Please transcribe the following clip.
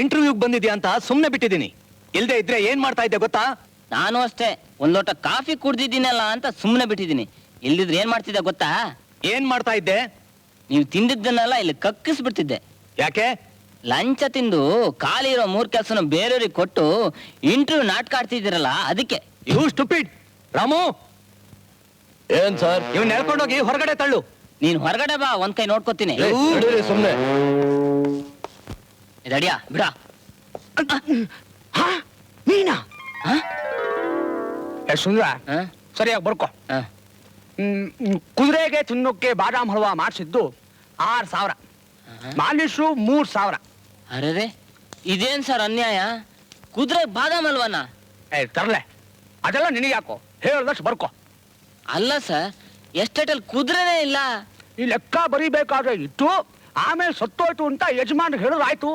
ಇಂಟರ್ವ್ಯೂಗ್ ಬಂದಿದ್ಯಾ ಅಂತ ಸುಮ್ನೆ ಬಿಟ್ಟಿದ್ದೀನಿ. ಇಲ್ದೇ ಇದ್ರೆ ಏನ್ ಮಾಡ್ತಾ ಇದ್ದೆ ಗೊತ್ತಾ? ನಾನು ಅಷ್ಟೇ ಒಂದ್ ಲೋಟ ಕಾಫಿ ಕುಡ್ದಿದ್ದೀನಲ್ಲ ಅಂತ ಸುಮ್ಮನೆ ಬಿಟ್ಟಿದ್ದೀನಿ. ಇಲ್ದಿದ್ರೆ ಏನ್ ಮಾಡ್ತಿದ್ದೆ ಗೊತ್ತಾ? ಏನ್ ಮಾಡ್ತಾ ಇದ್ದೆ? ನೀವು ತಿಂದಿದ್ದನ್ನೆಲ್ಲ ಇಲ್ಲಿ ಕಕ್ಕಿಸ್ಬಿಡ್ತಿದ್ದೆ. ಯಾಕೆ? ಲಂಚ ತಿಂದು ಖಾಲಿ ಇರೋ 3 ಕೆಲಸನ ಬೇರೆಯವ್ರಿಗೆ ಕೊಟ್ಟು ಇಂಟರ್ವ್ಯೂ ನಾಟಕ ಆಡ್ತಿದ್ದೀರಲ್ಲ ಅದಕ್ಕೆ. You stupid. ರಾಮು, ಏನ್ ಸರ್? ಇವ್ನ ಎಳ್ಕೊಂಡೋಗಿ ಹೊರಗಡೆ ತಳ್ಳು. ನೀನ್ ಹೊರಗಡೆ ಬಾ, ಒಂದ್ ಕೈ ನೋಡ್ಕೋತೀನಿ. ನಡೀರಿ ಸುಮ್ನೆ. ಇದಡಿಯಾ ಬಿಡ. ನೀನಾ? ಹ? ಸುಂದ್ರ, ಹ? ಸರಿಯಾಗಿ ಬರ್ಕೋ. ಹ. ಕುದುರೆಗೆ ತಿನ್ನೋಕೆ ಬಾದಾಮ್ ಹಲ್ವಾ ಮಾಡಿಸಿದ್ದು 6,000, ಮಾಲಿಶು 3,000. ಅರೆ ಇದೇನ್ ಸರ್ ಅನ್ಯಾಯ? ಕುದುರೆ ಬಾದಾಮ್ ಅಲ್ವನ? ತರ್ಲೆ, ಅದೆಲ್ಲ ನಿನಗೆ ಯಾಕೋ, ಹೇಳ್ದಷ್ಟು ಬರ್ಕೋ. ಅಲ್ಲ ಸರ್, ಎಸ್ಟೇಟಲ್ಲಿ ಕುದುರೆನೇ ಇಲ್ಲ. ಈ ಲೆಕ್ಕ ಬರಿಬೇಕಾದ್ರೆ ಇತ್ತು, ಆಮೇಲೆ ಸತ್ತೋಯ್ತು ಅಂತ ಯಜಮಾನ್ ಹೇಳಿದ್ರಾಯ್ತು.